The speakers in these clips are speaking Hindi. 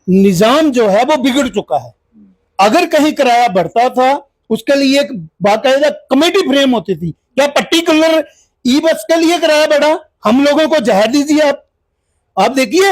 निजाम जो है वो बिगड़ चुका है। अगर कहीं किराया बढ़ता था उसके लिए एक बाकायदा कमेटी फ्रेम होती थी। क्या पर्टिकुलर ई बस के लिए किराया बढ़ा? हम लोगों को जहर दीजिए आप देखिए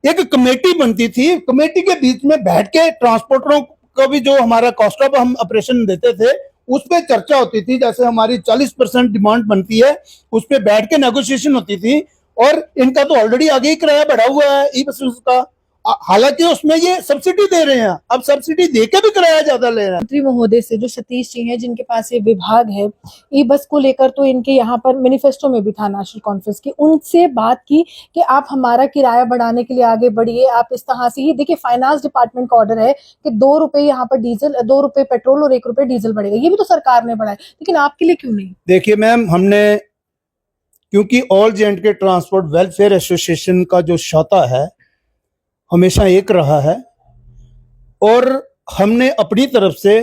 एक कमेटी बनती थी, कमेटी के बीच में बैठ के ट्रांसपोर्टरों को भी जो हमारा कॉस्ट ऑफ हम ऑपरेशन देते थे उस पर चर्चा होती थी। जैसे हमारी 40% डिमांड बनती है उस पर बैठ के नेगोशिएशन होती थी, और इनका तो ऑलरेडी आगे ही किराया बढ़ा हुआ है ई बसेस का, हालांकि उसमें ये सब्सिडी दे रहे हैं, अब सब्सिडी देके भी किराया ज्यादा ले रहे हैं। मंत्री महोदय से जो सतीश जी हैं जिनके पास ये विभाग है ई बस को लेकर, तो इनके यहाँ पर मैनिफेस्टो में भी था नेशनल कॉन्फ्रेंस की, उनसे बात की कि आप हमारा किराया बढ़ाने के लिए आगे बढ़िए। आप इस तरह से, ये देखिए फाइनेंस डिपार्टमेंट का ऑर्डर है कि 2 रुपए यहाँ पर डीजल, 2 रुपए पेट्रोल और 1 रुपए डीजल बढ़ेगा, ये भी तो सरकार ने बढ़ाया, लेकिन आपके लिए क्यों नहीं? देखिए मैम, हमने क्योंकि all J&K transport welfare association का जो शाता है हमेशा एक रहा है, और हमने अपनी तरफ से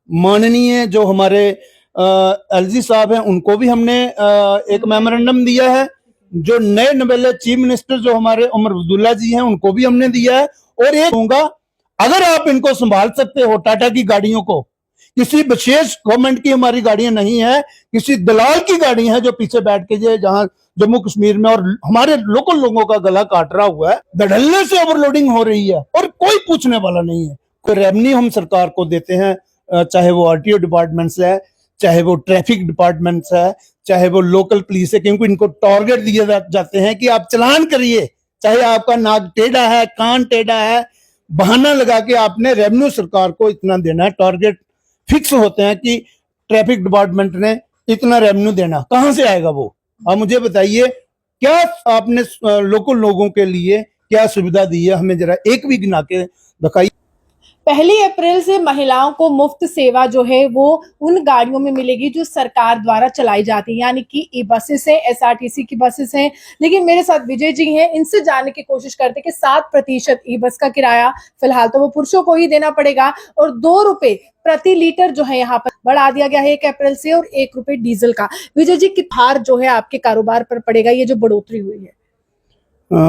माननीय जो हमारे LG साहब हैं उनको भी हमने एक मेमोरेंडम दिया है, जो नए नवेले चीफ मिनिस्टर जो हमारे उमर अब्दुल्ला जी हैं उनको भी हमने दिया है। और एक होगा, अगर आप इनको संभाल सकते हो, टाटा की गाड़ियों को, किसी विशेष गवर्नमेंट की हमारी गाड़ियां नहीं है, किसी दलाल की गाड़ी है जो पीछे बैठ के जहां जम्मू कश्मीर में और हमारे लोकल लोगों का गला काट रहा हुआ है, धड़ल्ले से ओवरलोडिंग हो रही है और कोई पूछने वाला नहीं है। कोई रेवेन्यू हम सरकार को देते हैं, चाहे वो RTO डिपार्टमेंट्स है, चाहे वो ट्रैफिक डिपार्टमेंट्स है, चाहे वो लोकल पुलिस है, क्योंकि इनको टारगेट दिए जाते हैं कि आप चलान करिए, चाहे आपका नाक टेढ़ा है, कान टेढ़ा है, बहाना लगा के आपने रेवेन्यू सरकार को इतना देना है। टारगेट फिक्स होते हैं कि ट्रैफिक डिपार्टमेंट ने इतना रेवेन्यू देना, कहां से आएगा वो? आप मुझे बताइए, क्या आपने लोकल लोगों के लिए क्या सुविधा दी है? हमें जरा एक भी गिना के दिखाइए। 1 अप्रैल से महिलाओं को मुफ्त सेवा जो है वो उन गाड़ियों में मिलेगी जो सरकार द्वारा चलाई जाती है, यानी कि ई बसेस है, SRTC की बसेस हैं। लेकिन मेरे साथ विजय जी हैं, इनसे जानने की कोशिश करते हैं कि 7% ई बस का किराया फिलहाल तो वो पुरुषों को ही देना पड़ेगा, और 2 रुपए प्रति लीटर जो है यहाँ पर बढ़ा दिया गया है 1 अप्रैल से, और 1 रुपए डीजल का। विजय जी, कितना भार जो है आपके कारोबार पर पड़ेगा ये जो बढ़ोतरी हुई है?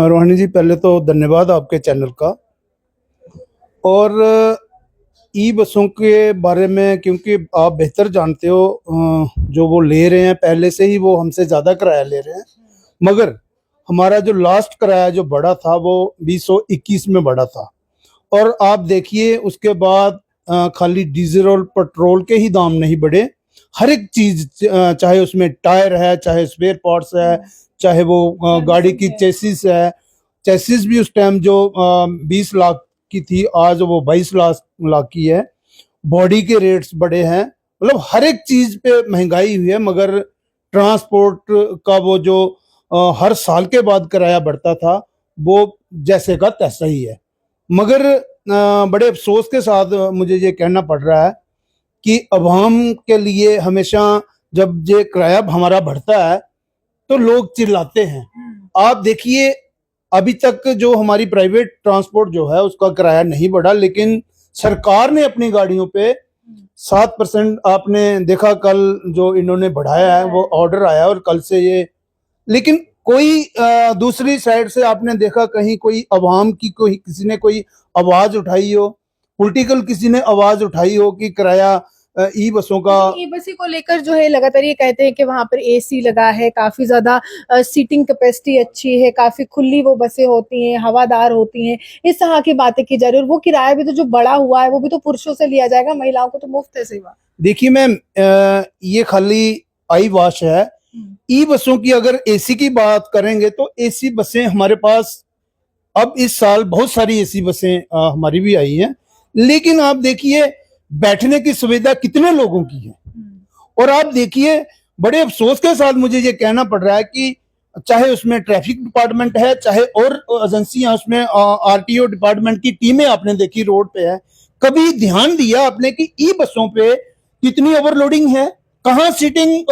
रोहिणी जी, पहले तो धन्यवाद आपके चैनल का। और ई बसों के बारे में क्योंकि आप बेहतर जानते हो, जो वो ले रहे हैं पहले से ही वो हमसे ज़्यादा किराया ले रहे हैं, मगर हमारा जो लास्ट किराया जो बढ़ा था वो 2021 में बढ़ा था। और आप देखिए उसके बाद खाली डीजल और पेट्रोल के ही दाम नहीं बढ़े, हर एक चीज़, चाहे उसमें टायर है, चाहे स्पेयर पार्ट्स है, चाहे वो गाड़ी की चेसिस है, चेसिस भी उस टाइम जो 20 लाख की थी आज वो 22 लाख की है। बॉडी के रेट्स बढ़े हैं, मतलब हर एक चीज पे महंगाई हुई है, मगर ट्रांसपोर्ट का वो जो हर साल के बाद किराया बढ़ता था वो जैसे का तैसा ही है। मगर बड़े अफसोस के साथ मुझे ये कहना पड़ रहा है कि अवाम के लिए हमेशा जब ये किराया हमारा बढ़ता है तो लोग चिल्लाते हैं। आप देखिए, अभी तक जो हमारी प्राइवेट ट्रांसपोर्ट जो है उसका किराया नहीं बढ़ा, लेकिन सरकार ने अपनी गाड़ियों पे 7% आपने देखा, कल जो इन्होंने बढ़ाया है वो ऑर्डर आया और कल से ये, लेकिन कोई दूसरी साइड से आपने देखा कहीं कोई अवाम की कोई किसी ने कोई आवाज उठाई हो, पॉलिटिकल किसी ने आवाज उठाई हो कि किराया ई बसों का? ई बस को लेकर जो है लगातार ये कहते हैं कि वहां पर AC लगा है, काफी ज्यादा सीटिंग कैपेसिटी अच्छी है, काफी खुली वो बसें होती हैं, हवादार होती हैं, इस तरह की बातें की जा रही है। और वो किराया भी तो जो बढ़ा हुआ है वो भी तो पुरुषों से लिया जाएगा, महिलाओं को तो मुफ्त है सेवा। देखिए मैम, ये खाली आई वॉश है। ई बसों की अगर AC की बात करेंगे तो AC बसें हमारे पास अब इस साल बहुत सारी AC बसें हमारी भी आई हैं, लेकिन आप देखिए बैठने की सुविधा कितने लोगों की है। और आप देखिए बड़े अफसोस के साथ मुझे ये कहना पड़ रहा है कि चाहे उसमें ट्रैफिक डिपार्टमेंट है, चाहे और एजेंसियां, उसमें RTO डिपार्टमेंट की टीमें आपने देखी रोड पे है, कभी ध्यान दिया आपने कि ई बसों पे कितनी ओवरलोडिंग है? कहाँ सीटिंग,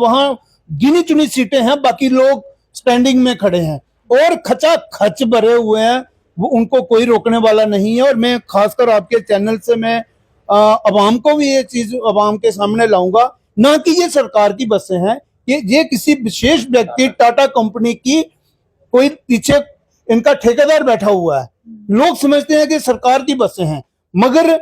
वहां गिनी चुनी सीटें हैं, बाकी लोग स्टैंडिंग में खड़े हैं और खचा खच भरे हुए हैं, वो उनको कोई रोकने वाला नहीं है। और मैं खासकर आपके चैनल से मैं अवाम को भी ये चीज अवाम के सामने लाऊंगा, ना कि ये सरकार की बसें हैं, ये किसी विशेष व्यक्ति टाटा कंपनी की कोई पीछे इनका ठेकेदार बैठा हुआ है लोग समझते हैं कि सरकार की बसें हैं, मगर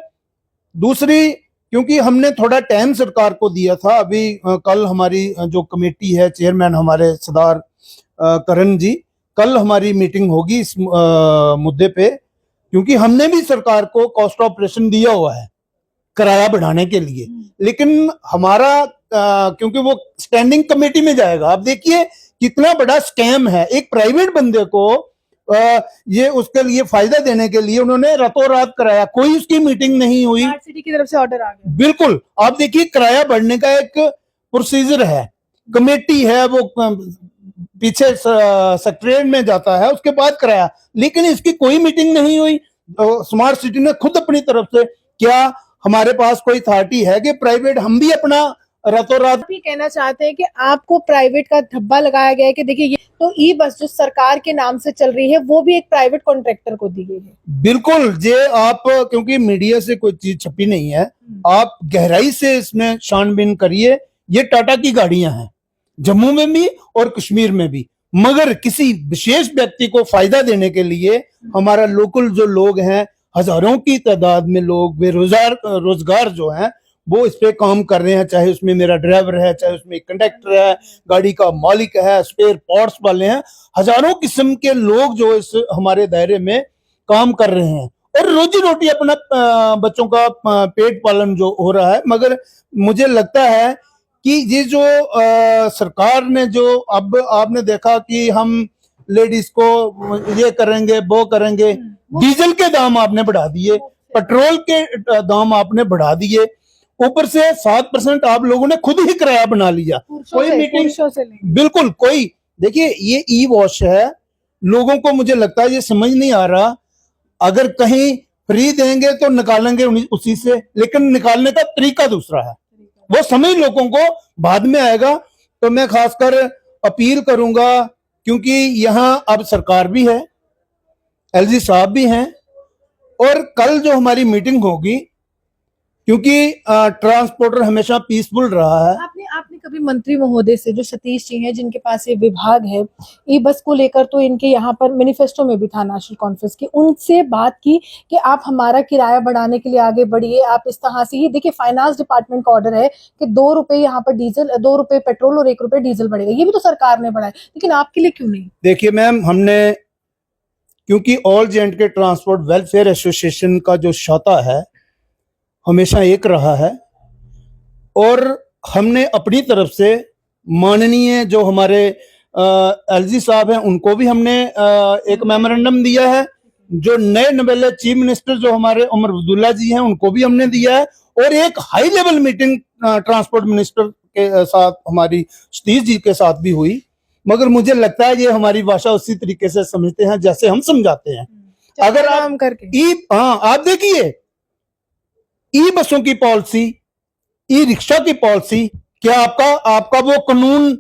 दूसरी, क्योंकि हमने थोड़ा टाइम सरकार को दिया था। अभी कल हमारी जो कमेटी है, चेयरमैन हमारे सरदार करण जी, कल हमारी मीटिंग होगी इस मुद्दे पे, क्योंकि हमने भी सरकार को कॉस्ट ऑपरेशन दिया हुआ है किराया बढ़ाने के लिए, लेकिन हमारा क्योंकि वो स्टैंडिंग कमेटी में जाएगा। अब देखिए कितना बड़ा स्कैम है, एक प्राइवेट बंदे को ये उसके लिए फायदा देने के लिए उन्होंने रातों रात कराया, कोई उसकी मीटिंग नहीं हुई, स्मार्ट सिटी की तरफ से ऑर्डर आ गया। बिल्कुल। आप देखिए किराया बढ़ने का एक प्रोसीजर है, कमेटी है, वो पीछे सेक्रेटरीट में जाता है, उसके बाद किराया, लेकिन इसकी कोई मीटिंग नहीं हुई। स्मार्ट सिटी ने खुद अपनी तरफ से, क्या हमारे पास कोई अथॉरिटी है कि प्राइवेट हम भी अपना रातों रात। आप ये कहना चाहते हैं कि आपको प्राइवेट का धब्बा लगाया गया है कि देखिए ये तो ई बस जो सरकार के नाम से चल रही है वो भी एक प्राइवेट कॉन्ट्रैक्टर को दी गई है। बिल्कुल, ये आप, क्योंकि मीडिया से कोई चीज छपी नहीं है, आप गहराई से इसमें छानबीन करिए। ये टाटा की गाड़ियां हैं, जम्मू में भी और कश्मीर में भी, मगर किसी विशेष व्यक्ति को फायदा देने के लिए हमारा लोकल जो लोग हैं, हजारों की तादाद में लोग रोजगार जो हैं वो इस पे काम कर रहे हैं, चाहे उसमें मेरा ड्राइवर है, चाहे उसमें कंडक्टर है, गाड़ी का मालिक है, स्पेयर पार्ट्स वाले हैं, हजारों किस्म के लोग जो इस हमारे दायरे में काम कर रहे हैं और रोजी रोटी अपना बच्चों का पेट पालन जो हो रहा है। मगर मुझे लगता है कि ये जो सरकार ने जो, अब आपने देखा कि हम लेडीज को ये करेंगे वो करेंगे, डीजल के दाम आपने बढ़ा दिए, पेट्रोल के दाम आपने बढ़ा दिए, ऊपर से 7% आप लोगों ने खुद ही किराया बना लिया। कोई मीटिंग, बिल्कुल कोई, देखिए ये ई वॉश है, लोगों को मुझे लगता है ये समझ नहीं आ रहा। अगर कहीं फ्री देंगे तो निकालेंगे उसी से, लेकिन निकालने का तरीका दूसरा है, वो समझ लोगों को बाद में आएगा। तो मैं खासकर अपील करूंगा, क्योंकि यहाँ अब सरकार भी है, एलजी साहब भी हैं, और कल जो हमारी मीटिंग होगी, क्योंकि ट्रांसपोर्टर हमेशा पीसफुल रहा है। आपने कभी मंत्री महोदय से, जो सतीश जी हैं जिनके पास ये विभाग है ई बस को लेकर, तो इनके यहाँ पर मैनिफेस्टो में भी था नेशनल कॉन्फ्रेंस की, उनसे बात की कि आप हमारा किराया बढ़ाने के लिए आगे बढ़िए, आप इस तरह से ही देखिए फाइनेंस डिपार्टमेंट का ऑर्डर है कि 2 रुपए यहाँ पर डीजल, 2 रुपए पेट्रोल और 1 रुपए डीजल बढ़ेगा, ये भी तो सरकार ने बढ़ाया, लेकिन आपके लिए क्यों नहीं? देखिए मैम, हमने, क्योंकि all J&K transport welfare association का जो शाता है हमेशा एक रहा है, और हमने अपनी तरफ से माननीय जो हमारे एलजी साहब हैं उनको भी हमने एक मेमोरेंडम दिया है, जो नए नवेले चीफ मिनिस्टर जो हमारे उमर अब्दुल्ला जी हैं उनको भी हमने दिया है, और एक high level meeting transport minister के साथ हमारी सतीश जी के साथ भी हुई। मगर मुझे लगता है ये हमारी भाषा उसी तरीके से समझते हैं जैसे हम समझाते हैं। अगर आप करके आप देखिए ई बसों की पॉलिसी, ई रिक्शा की पॉलिसी, क्या आपका वो कानून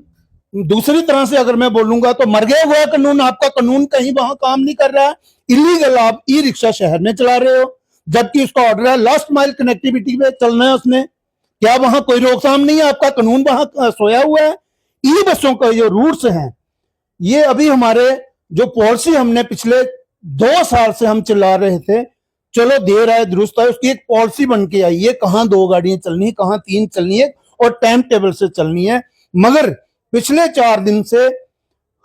दूसरी तरह से अगर मैं बोलूंगा तो मर गया हुआ कानून, आपका कानून कहीं वहां काम नहीं कर रहा है, इलीगल आप ई रिक्शा शहर में चला रहे हो, जबकि उसका ऑर्डर है लास्ट माइल कनेक्टिविटी पे चलना है उसने, क्या वहां कोई रोकथाम नहीं है? आपका कानून वहां सोया हुआ है। ई बसों का जो रूट्स हैं, ये अभी हमारे जो पॉलिसी हमने पिछले 2 साल से हम चला रहे थे, चलो देर आए दुरुस्त आए, उसकी एक पॉलिसी बन के आई है, कहाँ 2 गाड़ियां चलनी है, कहाँ 3 चलनी है, और टाइम टेबल से चलनी है। मगर पिछले 4 दिन से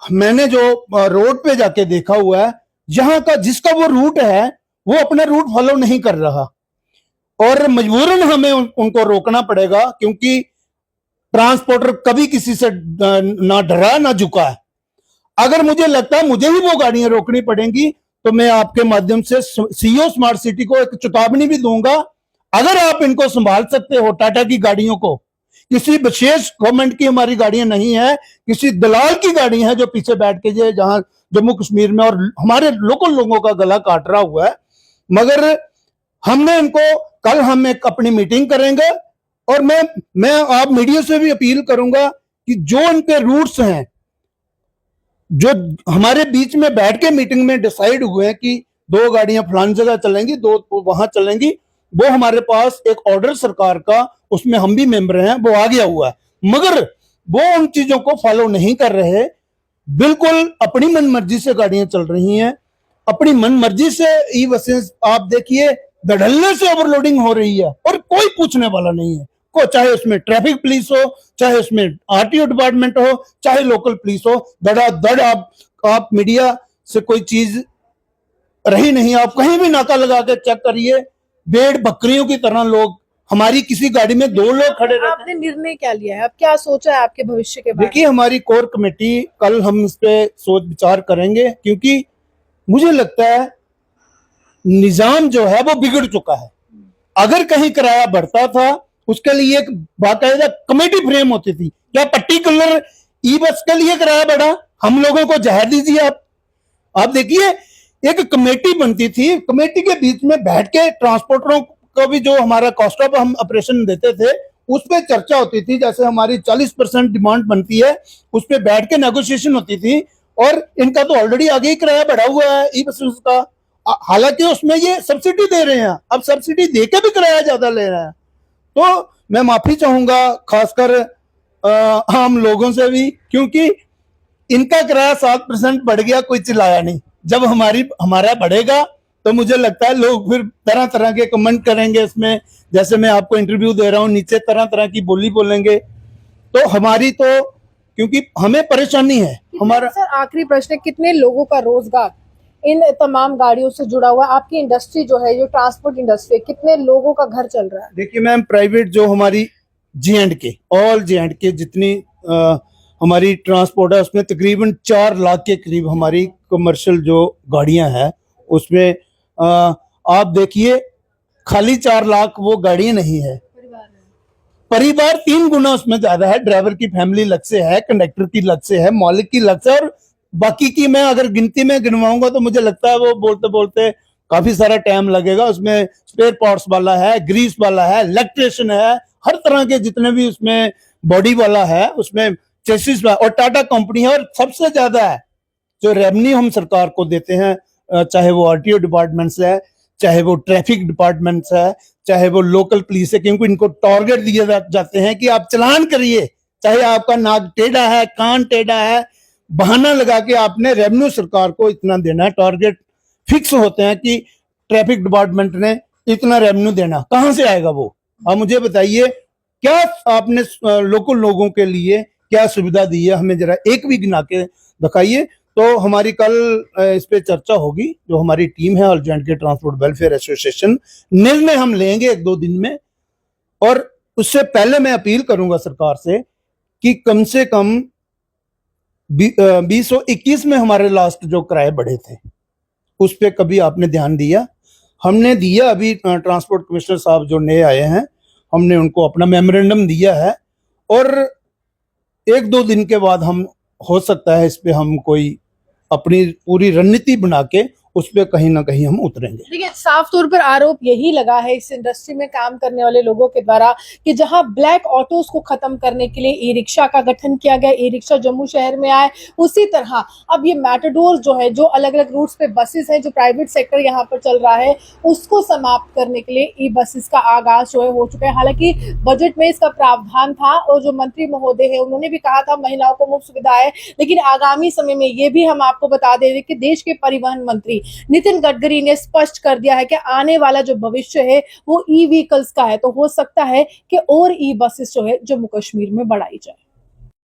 मैंने जो रोड पे जाके देखा हुआ है, जहां का जिसका वो रूट है वो अपना रूट फॉलो नहीं कर रहा, और मजबूरन हमें उनको रोकना पड़ेगा, क्योंकि ट्रांसपोर्टर कभी किसी से ना डरा ना झुका है। अगर मुझे लगता है मुझे ही वो गाड़ियां रोकनी पड़ेंगी, तो मैं आपके माध्यम से सीईओ स्मार्ट सिटी को एक चेतावनी भी दूंगा, अगर आप इनको संभाल सकते हो, टाटा की गाड़ियों को, किसी विशेष गवर्नमेंट की हमारी गाड़ियां नहीं है, किसी दलाल की गाड़ी है जो पीछे बैठ के जहां जम्मू कश्मीर में और हमारे लोकल लोगों का गला काट रहा हुआ है। मगर हमने इनको, कल हम एक अपनी मीटिंग करेंगे, और मैं आप मीडिया से भी अपील करूंगा कि जो इनके रूट्स हैं, जो हमारे बीच में बैठ के मीटिंग में डिसाइड हुए हैं कि 2 गाड़ियां फलानी जगह चलेंगी, 2 वहां चलेंगी, वो हमारे पास एक ऑर्डर सरकार का, उसमें हम भी मेंबर हैं, वो आ गया हुआ है, मगर वो उन चीजों को फॉलो नहीं कर रहे, बिल्कुल अपनी मनमर्जी से गाड़ियां चल रही हैं। अपनी मन मर्जी से ई बसेस आप देखिए धड़ल्ले से ओवरलोडिंग हो रही है और कोई पूछने वाला नहीं है को, चाहे उसमें ट्रैफिक पुलिस हो, चाहे उसमें आरटीओ डिपार्टमेंट हो, चाहे लोकल पुलिस हो, धड़ाधड़ आप मीडिया से कोई चीज रही नहीं। आप कहीं भी नाका लगा के चेक करिए, भेड़ बकरियों की तरह लोग, हमारी किसी गाड़ी में 2 लोग खड़े रहते हैं। आपने निर्णय क्या लिया है, अब क्या सोचा है आपके भविष्य के बारे में? देखिए हमारी कोर कमेटी, कल हम इस पे सोच विचार करेंगे, क्योंकि मुझे लगता है निजाम जो है वो बिगड़ चुका है। अगर कहीं किराया बढ़ता था उसके लिए एक बाकायदा कमेटी फ्रेम होती थी, क्या पर्टिकुलर ई बस के लिए किराया बढ़ा, हम लोगों को जहर दीजिए आप देखिए एक कमेटी बनती थी, कमेटी के बीच में बैठ के ट्रांसपोर्टरों को भी जो हमारा कॉस्ट ऑफ हम ऑपरेशन देते थे उस पर चर्चा होती थी। जैसे हमारी 40% डिमांड बनती है, उस पर बैठ के नेगोशिएशन होती थी, और इनका तो ऑलरेडी आगे ही किराया बढ़ा हुआ है ई बसेस का, हालांकि उसमें ये सब्सिडी दे रहे हैं, अब सब्सिडी देके भी किराया ज्यादा ले रहे हैं। तो मैं माफी चाहूंगा खासकर आम लोगों से भी, क्योंकि इनका किराया 7% बढ़ गया, कोई चिल्लाया नहीं। जब हमारा बढ़ेगा तो मुझे लगता है लोग फिर तरह तरह के कमेंट करेंगे इसमें, जैसे मैं आपको इंटरव्यू दे रहा हूं, नीचे तरह तरह की बोली बोलेंगे। तो हमारी तो, क्योंकि हमें परेशानी है हमारा। सर आखिरी प्रश्न, कितने लोगों का रोजगार इन तमाम गाड़ियों से जुड़ा हुआ, आपकी इंडस्ट्री जो है, जो ट्रांसपोर्ट इंडस्ट्री, कितने लोगों का घर चल रहा है? देखिए मैम, प्राइवेट जो हमारी J&K, ऑल J&K जितनी हमारी ट्रांसपोर्ट है उसमें तकरीबन 4 लाख के करीब हमारी कमर्शियल जो गाड़ियां हैं उसमें आप देखिए खाली 4 लाख वो गाड़ियां नहीं है, परिवार 3 गुना उसमें ज्यादा है। ड्राइवर की फैमिली अलग से है, कंडक्टर की अलग से है, मालिक की अलग से, और बाकी की मैं अगर गिनती में गिनवाऊंगा तो मुझे लगता है वो बोलते बोलते काफी सारा टाइम लगेगा। उसमें स्पेयर पार्ट्स वाला है, ग्रीस वाला है, इलेक्ट्रिशियन है, हर तरह के जितने भी उसमें बॉडी वाला है, उसमें चेसिस और टाटा कंपनी है। और सबसे ज्यादा है जो रेवेन्यू हम सरकार को देते हैं, चाहे वो आरटीओ डिपार्टमेंट्स है, चाहे वो ट्रैफिक डिपार्टमेंट्स है, चाहे वो लोकल पुलिस है, क्योंकि इनको टारगेट दिए जाते हैं कि आप चलान करिए, चाहे आपका नाक टेढ़ा है, कान टेढ़ा है, बहाना लगा के आपने रेवेन्यू सरकार को इतना देना है। टारगेट फिक्स होते हैं कि ट्रैफिक डिपार्टमेंट ने इतना रेवेन्यू देना, कहां से आएगा वो? आप मुझे बताइए, क्या आपने लोकल लोगों के लिए क्या सुविधा दी है? हमें जरा एक भी गिना के दिखाइए। तो हमारी कल इस पे चर्चा होगी, जो हमारी टीम है all J&K transport welfare association, निर्णय हम लेंगे 1-2 दिन में। और उससे पहले मैं अपील करूंगा सरकार से कि कम से कम 2021 में हमारे लास्ट जो किराए बढ़े थे उस पर कभी आपने ध्यान दिया? हमने दिया, अभी ट्रांसपोर्ट कमिश्नर साहब जो नए आए हैं, हमने उनको अपना मेमोरेंडम दिया है, और 1-2 दिन के बाद हम, हो सकता है इस पे हम कोई अपनी पूरी रणनीति बना के उस पे कहीं ना कहीं हम उतरेंगे। देखिए साफ तौर पर आरोप यही लगा है इस इंडस्ट्री में काम करने वाले लोगों के द्वारा कि जहां ब्लैक ऑटोज को खत्म करने के लिए ई रिक्शा का गठन किया गया, ई रिक्शा जम्मू शहर में आए, उसी तरह अब ये मैटाडोर जो है, जो अलग अलग रूट्स पे बसेस हैं, जो प्राइवेट सेक्टर यहाँ पर चल रहा है, उसको समाप्त करने के लिए ई बसेस का आगाज जो है हो चुका है। हालांकि बजट में इसका प्रावधान था और जो मंत्री महोदय है उन्होंने भी कहा था महिलाओं को मुफ्त सुविधा है, लेकिन आगामी समय में ये भी हम आपको बता दें कि देश के परिवहन मंत्री नितिन गडकरी ने स्पष्ट कर दिया है कि आने वाला जो भविष्य है वो ई व्हीकल्स का है, तो हो सकता है कि और ई बसेस जो है जम्मू कश्मीर में बढ़ाई जाए।